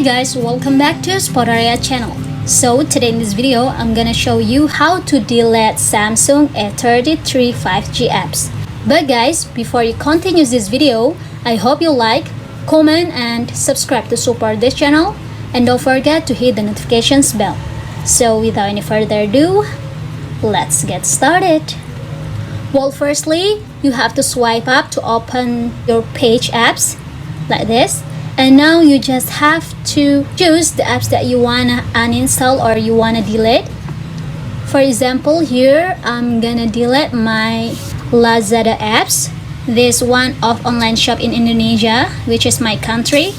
Hi guys, welcome back to Spotaria channel. So today in this video, I'm gonna show you how to delete Samsung A33 5G apps. But guys, before you continue this video, I hope you like, comment and subscribe to support this channel, and don't forget to hit the notifications bell. So without any further ado, let's get started. Well, firstly, you have to swipe up to open your page apps like this. And now you just have to choose the apps that you wanna uninstall or you wanna delete. For example, here I'm gonna delete my Lazada apps. This one of online shop in Indonesia, which is my country.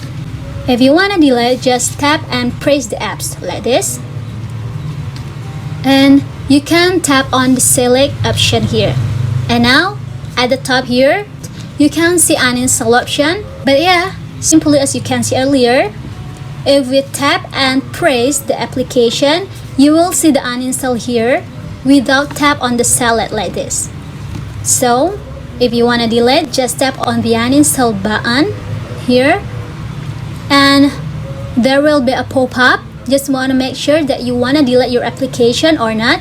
If you wanna delete, just tap and press the apps like this. And you can tap on the select option here. And now at the top here, you can see uninstall option. But yeah, simply as you can see earlier, if we tap and press the application, you will see the uninstall here without tap on the select like this. So if you want to delete, just tap on the uninstall button here and there will be a pop-up. Just want to make sure that you want to delete your application or not.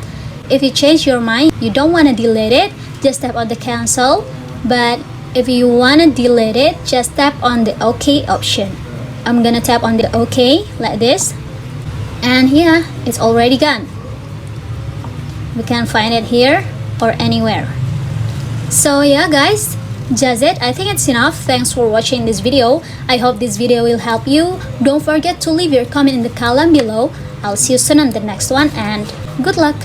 If you change your mind, you don't want to delete it, just tap on the cancel. But if you want to delete it, just tap on the OK option. I'm gonna tap on the OK like this. And yeah, it's already gone. We can find it here or anywhere. So yeah guys, just it. I think it's enough. Thanks for watching this video. I hope this video will help you. Don't forget to leave your comment in the column below. I'll see you soon on the next one and good luck.